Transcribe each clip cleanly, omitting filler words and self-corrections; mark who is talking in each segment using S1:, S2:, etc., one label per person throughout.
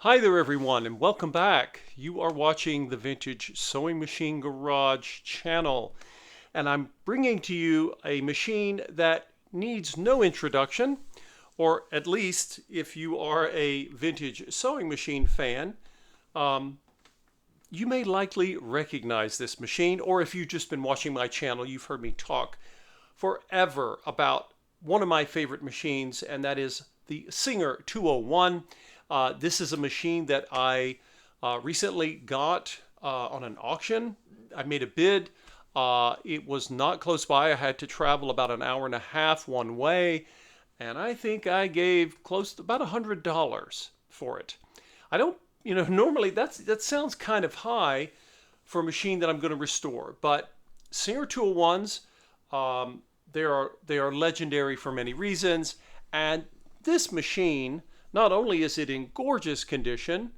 S1: Hi there everyone and welcome back. You are watching the Vintage Sewing Machine Garage channel and I'm bringing to you a machine that needs no introduction, or at least if you are a vintage sewing machine fan, you may likely recognize this machine, or if you've just been watching my channel, you've heard me talk forever about one of my favorite machines, and that is the Singer 201. This is a machine that I recently got on an auction. I made a bid. It was not close by. I had to travel about an hour and a half one way, and I think I gave close to about $100 for it. I don't, normally that sounds kind of high for a machine that I'm going to restore, but Singer 201s, they are legendary for many reasons, and this machine, not only is it in gorgeous condition,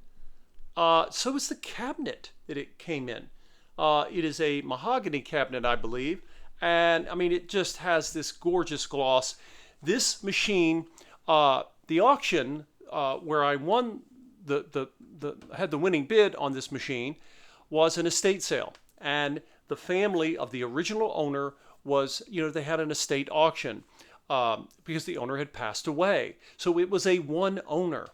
S1: so is the cabinet that it came in. It is a mahogany cabinet, I believe, and I mean it just has this gorgeous gloss. This machine, the auction where I won had the winning bid on this machine was an estate sale, and the family of the original owner was, they had an estate auction because the owner had passed away. So it was a one owner.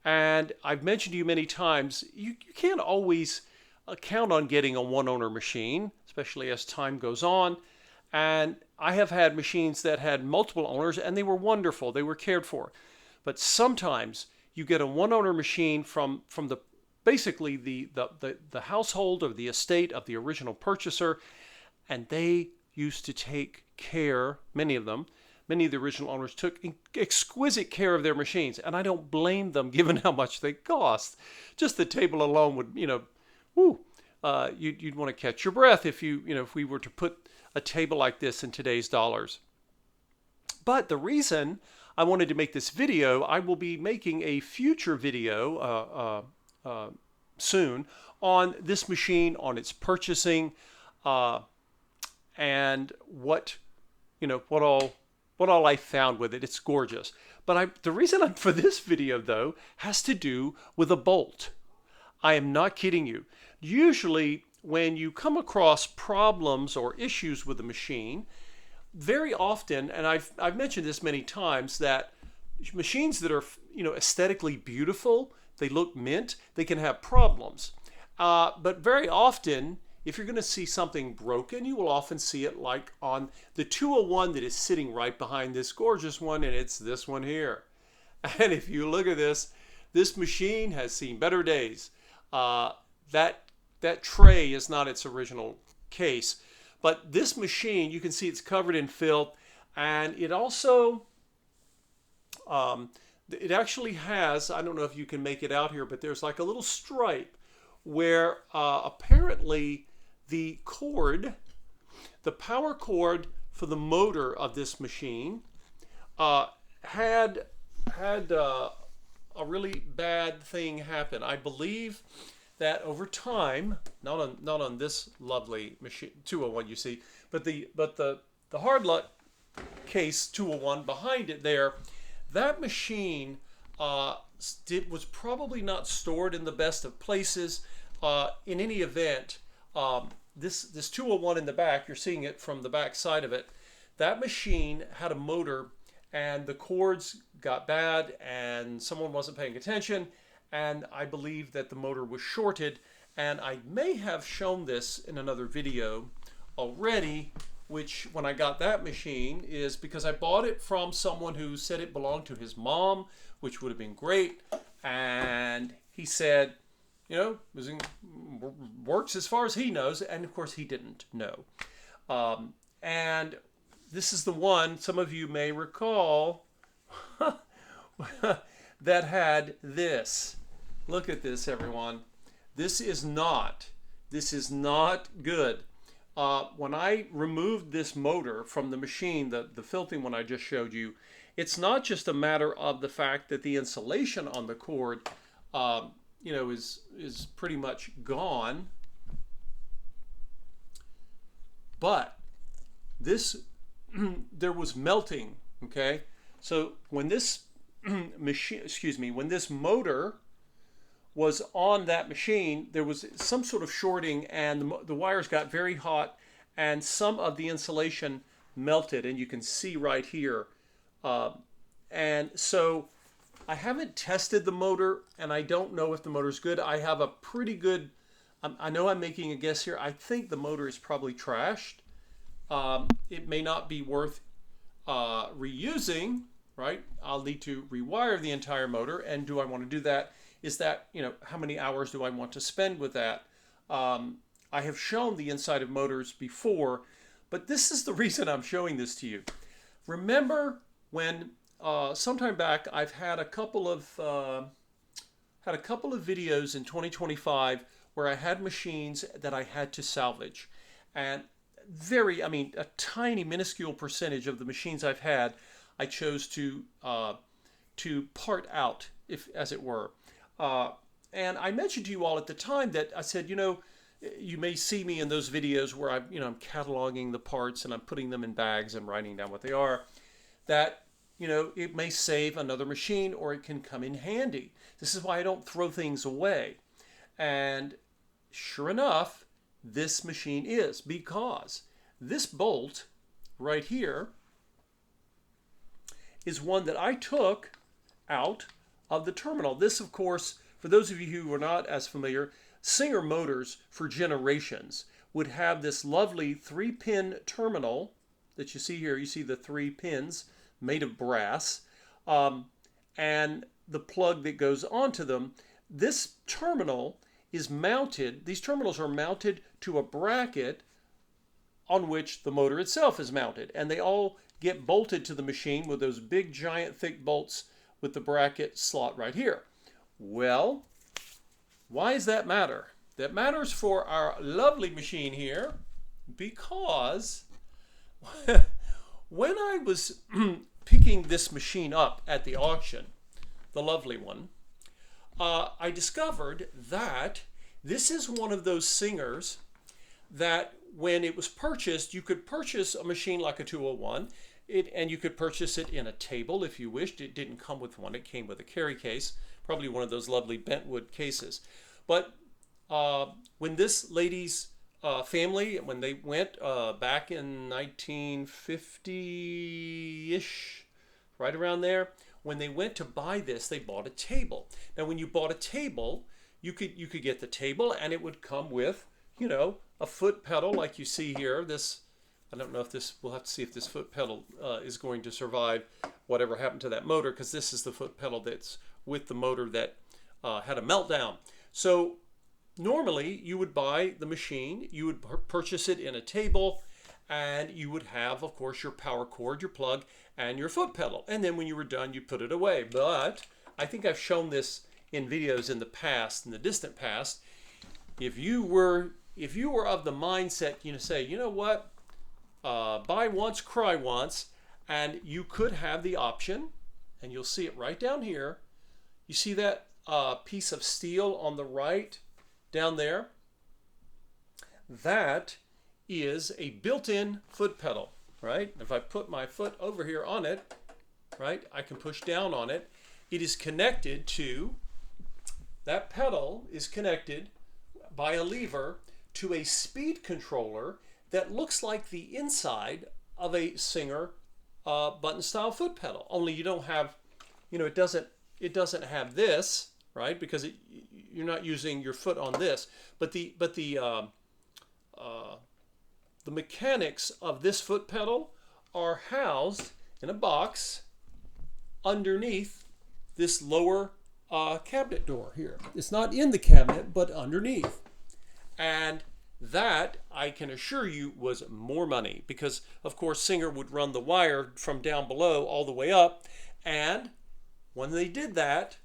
S1: And I've mentioned to you many times, you can't always count on getting a one owner machine, especially as time goes on. And I have had machines that had multiple owners and they were wonderful, they were cared for. But sometimes you get a one owner machine from the basically the household or the estate of the original purchaser, and they used to take care, many of the original owners took exquisite care of their machines, and I don't blame them given how much they cost. Just the table alone would, you'd want to catch your breath if if we were to put a table like this in today's dollars. But the reason I wanted to make this video, I will be making a future video soon on this machine, on its purchasing, and what all I found with it. It's gorgeous. But the reason for this video, though, has to do with a bolt. I am not kidding you. Usually, when you come across problems or issues with a machine, very often, and I've mentioned this many times, that machines that are aesthetically beautiful, they look mint, they can have problems. But very often, if you're going to see something broken, you will often see it like on the 201 that is sitting right behind this gorgeous one, and it's this one here. And if you look at this machine has seen better days. That tray is not its original case, but this machine, you can see it's covered in filth, and it also, it actually has, I don't know if you can make it out here, but there's like a little stripe where apparently the cord, the power cord for the motor of this machine, had a really bad thing happen. I believe that over time, not on this lovely machine 201 you see, but the hard luck case 201 behind it there, that machine was probably not stored in the best of places. In any event, this 201 in the back, you're seeing it from the back side of it, that machine had a motor and the cords got bad and someone wasn't paying attention, and I believe that the motor was shorted, and I may have shown this in another video already, which when I got that machine is because I bought it from someone who said it belonged to his mom, which would have been great, and he said, works as far as he knows, and of course he didn't know. And this is the one, some of you may recall, that had this. Look at this, everyone. This is not good. When I removed this motor from the machine, the filthy one I just showed you, it's not just a matter of the fact that the insulation on the cord is pretty much gone, but this there was melting. Okay, so when this when this motor was on that machine, there was some sort of shorting, and the wires got very hot, and some of the insulation melted, and you can see right here. And so I haven't tested the motor, and I don't know if the motor's good. I have a pretty good, I know I'm making a guess here. I think the motor is probably trashed. It may not be worth reusing, right? I'll need to rewire the entire motor. And do I want to do that? Is that, how many hours do I want to spend with that? I have shown the inside of motors before, but this is the reason I'm showing this to you. Remember when sometime back I've had a couple of videos in 2025 where I had machines that I had to salvage, and a tiny minuscule percentage of the machines I've had I chose to part out, if as it were. And I mentioned to you all at the time that I said, you may see me in those videos where I'm cataloging the parts and I'm putting them in bags and writing down what they are, that, it may save another machine or it can come in handy. This is why I don't throw things away. And sure enough, this machine is, because this bolt right here is one that I took out of the terminal. This, of course, for those of you who are not as familiar, Singer motors for generations would have this lovely 3-pin terminal that you see here. You see the 3 pins made of brass, and the plug that goes onto them. This terminal is mounted, these terminals are mounted to a bracket on which the motor itself is mounted, and they all get bolted to the machine with those big giant thick bolts with the bracket slot right here. Well, why does that matter? That matters for our lovely machine here, because when I was picking this machine up at the auction, the lovely one, I discovered that this is one of those Singers that when it was purchased, you could purchase a machine like a 201, and you could purchase it in a table if you wished. It didn't come with one, it came with a carry case, probably one of those lovely bentwood cases. But when this lady's family, when they went back in 1950-ish, right around there, when they went to buy this, they bought a table. Now, when you bought a table, you could get the table, and it would come with, a foot pedal like you see here. This, I don't know if this, we'll have to see if this foot pedal is going to survive whatever happened to that motor, because this is the foot pedal that's with the motor that had a meltdown. So normally you would buy the machine, you would purchase it in a table, and you would have, of course, your power cord, your plug, and your foot pedal. And then when you were done, you put it away. But I think I've shown this in videos in the past, in the distant past. If you were of the mindset, say, you know what, buy once, cry once, and you could have the option, and you'll see it right down here. You see that piece of steel on the right down there? That is a built-in foot pedal, right? If I put my foot over here on it, right, I can push down on it. It is connected to, that pedal is connected by a lever to a speed controller that looks like the inside of a Singer button style foot pedal. Only you don't have, it doesn't have this, right? Because you're not using your foot on this. But the mechanics of this foot pedal are housed in a box underneath this lower cabinet door here. It's not in the cabinet, but underneath. And that, I can assure you, was more money, because of course Singer would run the wire from down below all the way up, and when they did that,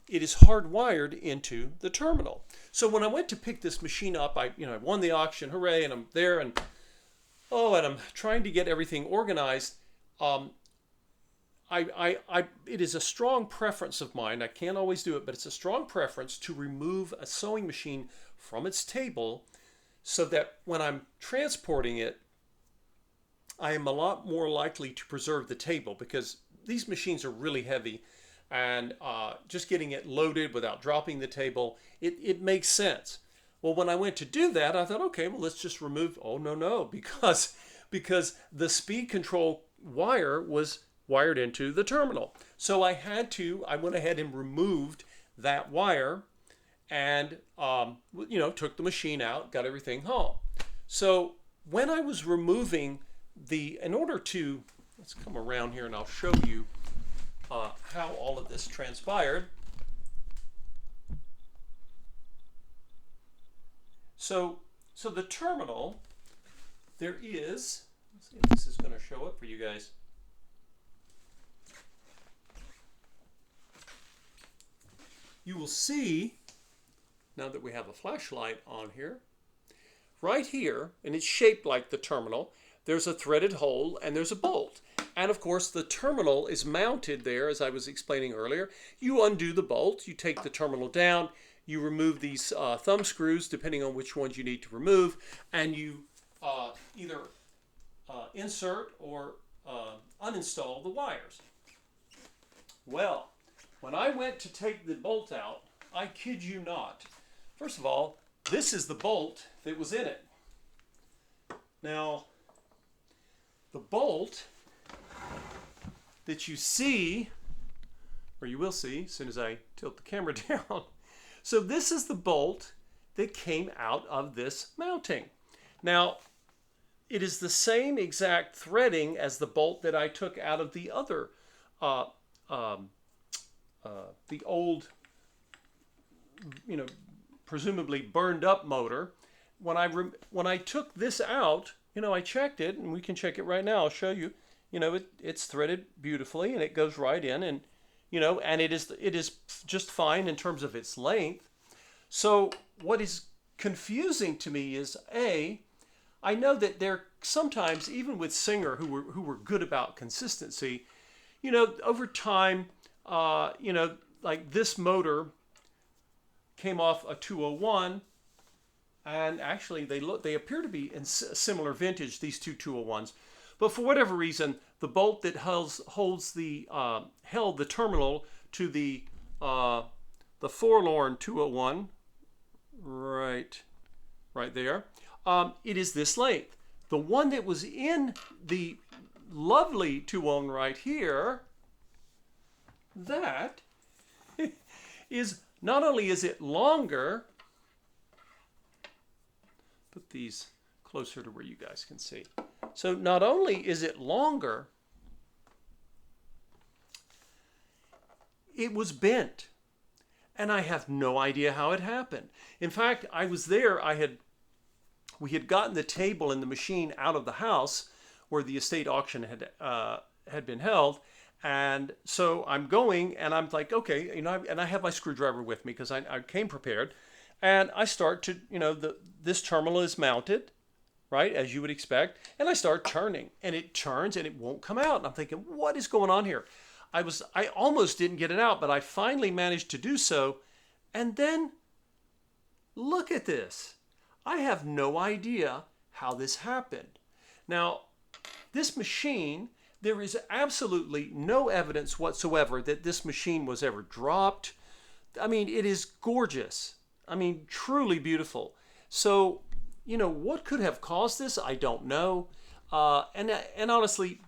S1: it is hardwired into the terminal. So when I went to pick this machine up, I won the auction, hooray, and I'm there, and I'm trying to get everything organized. It is a strong preference of mine. I can't always do it, but it's a strong preference to remove a sewing machine from its table, so that when I'm transporting it, I am a lot more likely to preserve the table, because these machines are really heavy. and just getting it loaded without dropping the table, it makes sense. Well, when I went to do that, I thought, okay, well, let's just remove. Oh, no, because the speed control wire was wired into the terminal. So I went ahead and removed that wire and, took the machine out, got everything home. So when I was removing let's come around here and I'll show you how all of this transpired. So the terminal, let's see if this is going to show up for you guys. You will see, now that we have a flashlight on here, right here, and it's shaped like the terminal, there's a threaded hole and there's a bolt. And of course, the terminal is mounted there, as I was explaining earlier. You undo the bolt, you take the terminal down, you remove these thumb screws, depending on which ones you need to remove, and you either insert or uninstall the wires. Well, when I went to take the bolt out, I kid you not. First of all, this is the bolt that was in it. Now, the bolt that you see, or you will see as soon as I tilt the camera down. So this is the bolt that came out of this mounting. Now, it is the same exact threading as the bolt that I took out of the other, the old, presumably burned up motor. When I took this out, I checked it, and we can check it right now. I'll show you. It's threaded beautifully, and it goes right in, and and it is just fine in terms of its length. So what is confusing to me is I know that there sometimes, even with Singer, who were good about consistency, over time, like this motor came off a 201. And actually, they appear to be in similar vintage, these two 201s. But for whatever reason, the bolt that held the terminal to the forlorn 201, right there, it is this length. The one that was in the lovely 201 right here, that is, not only is it longer, put these closer to where you guys can see. So not only is it longer, it was bent. And I have no idea how it happened. In fact, I was there, we had gotten the table and the machine out of the house where the estate auction had been held. And so I'm going and I'm like, okay, and I have my screwdriver with me because I came prepared. And I start to, this terminal is mounted, right, as you would expect. And I start turning, and it turns, and it won't come out. And I'm thinking, what is going on here? I almost didn't get it out, but I finally managed to do so. And then, look at this. I have no idea how this happened. Now, this machine, there is absolutely no evidence whatsoever that this machine was ever dropped. I mean, it is gorgeous. I mean, truly beautiful. So, what could have caused this? I don't know. And honestly,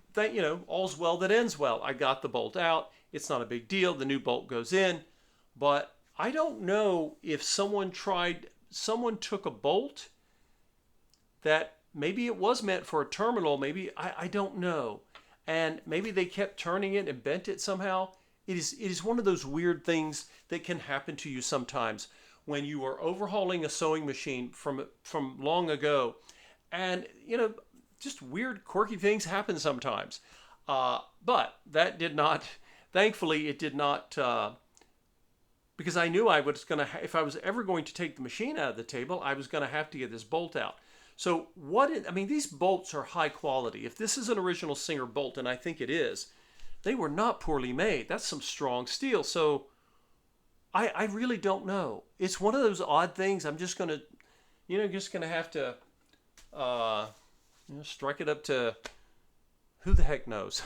S1: all's well that ends well. I got the bolt out. It's not a big deal. The new bolt goes in. But I don't know if someone took a bolt that maybe it was meant for a terminal. Maybe, I don't know. And maybe they kept turning it and bent it somehow. It is one of those weird things that can happen to you sometimes when you are overhauling a sewing machine from long ago. And, just weird, quirky things happen sometimes. But that did not, thankfully, it did not, because I knew if I was ever going to take the machine out of the table, I was going to have to get this bolt out. So these bolts are high quality. If this is an original Singer bolt, and I think it is, they were not poorly made. That's some strong steel. So I really don't know. It's one of those odd things. I'm just going to, have to strike it up to who the heck knows.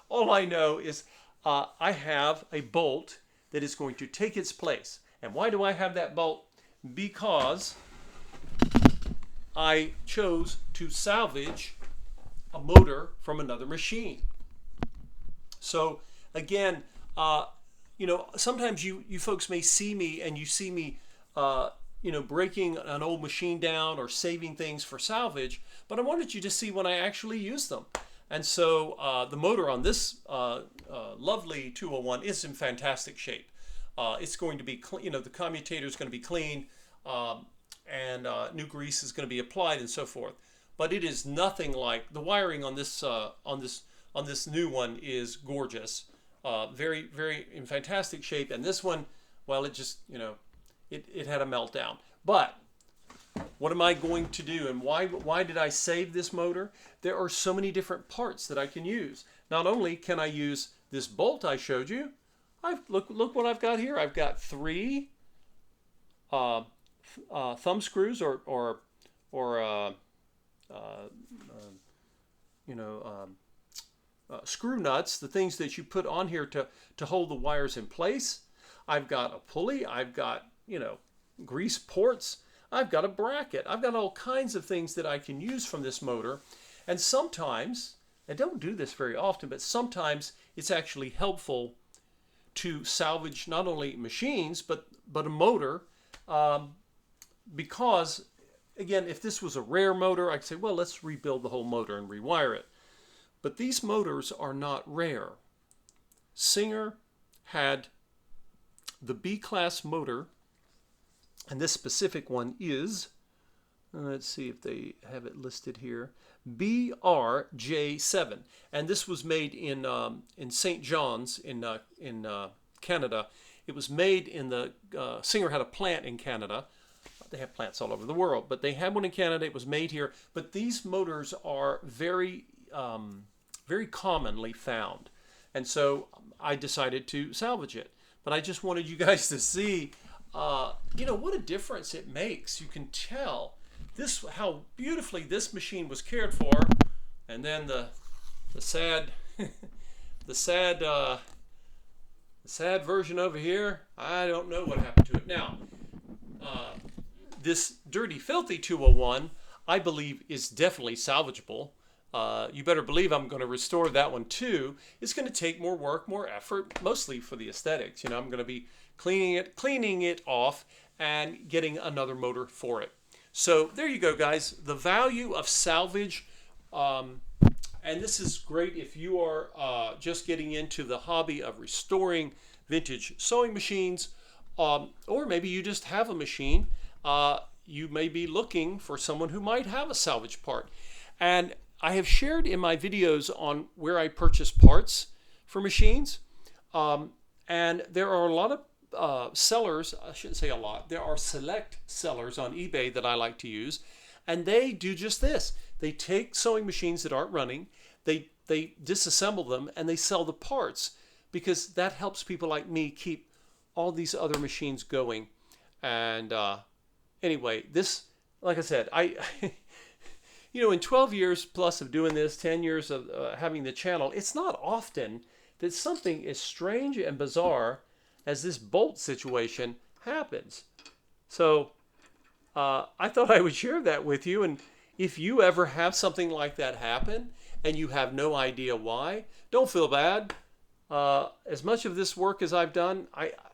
S1: All I know is I have a bolt that is going to take its place. And why do I have that bolt? Because I chose to salvage a motor from another machine. So again, sometimes you folks may see me and you see me, breaking an old machine down or saving things for salvage, but I wanted you to see when I actually use them. And so the motor on this lovely 201 is in fantastic shape. It's going to be, the commutator is going to be clean, and new grease is going to be applied and so forth. But it is nothing like the wiring on this new one is gorgeous, very very in fantastic shape. And this one, well, it just it had a meltdown. But what am I going to do, and why did I save this motor? There are so many different parts that I can use. Not only can I use this bolt I showed you, look what I've got here. I've got 3 thumb screws or screw nuts, the things that you put on here to hold the wires in place. I've got a pulley. I've got grease ports. I've got a bracket. I've got all kinds of things that I can use from this motor. And sometimes, I don't do this very often, but sometimes it's actually helpful to salvage not only machines but a motor, because again, if this was a rare motor, I'd say, well, let's rebuild the whole motor and rewire it. But these motors are not rare. Singer had the B-class motor, and this specific one is, let's see if they have it listed here, BRJ7. And this was made in St. John's in Canada. It was made in the, Singer had a plant in Canada. They have plants all over the world, but they had one in Canada. It was made here. But these motors are very, very commonly found. And so I decided to salvage it. But I just wanted you guys to see, what a difference it makes. You can tell how beautifully this machine was cared for. And then the sad, the sad version over here, I don't know what happened to it. Now, this dirty, filthy 201, I believe, is definitely salvageable. You better believe I'm going to restore that one too. It's going to take more work, more effort, mostly for the aesthetics. I'm going to be cleaning it off and getting another motor for it. So there you go, guys. The value of salvage. And this is great if you are just getting into the hobby of restoring vintage sewing machines, or maybe you just have a machine. You may be looking for someone who might have a salvage part. And I have shared in my videos on where I purchase parts for machines. And there are a lot of sellers, I shouldn't say a lot, there are select sellers on eBay that I like to use. And they do just this. They take sewing machines that aren't running, they disassemble them, and they sell the parts, because that helps people like me keep all these other machines going. And anyway, this, like I said, in 12 years plus of doing this, 10 years of having the channel, it's not often that something as strange and bizarre as this bolt situation happens. So I thought I would share that with you. And if you ever have something like that happen and you have no idea why, don't feel bad. As much of this work as I've done,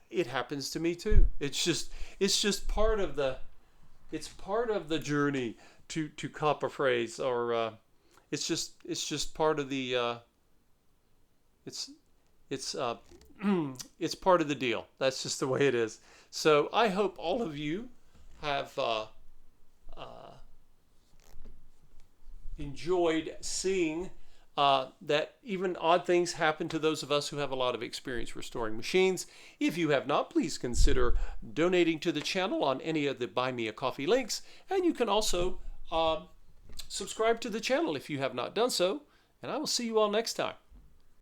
S1: it happens to me too. It's just part of the journey to cop a phrase, or it's just part of the it's part of the deal. That's just the way it is. So I hope all of you have enjoyed seeing that even odd things happen to those of us who have a lot of experience restoring machines. If you have not, please consider donating to the channel on any of the Buy Me a Coffee links. And you can also subscribe to the channel if you have not done so. And I will see you all next time.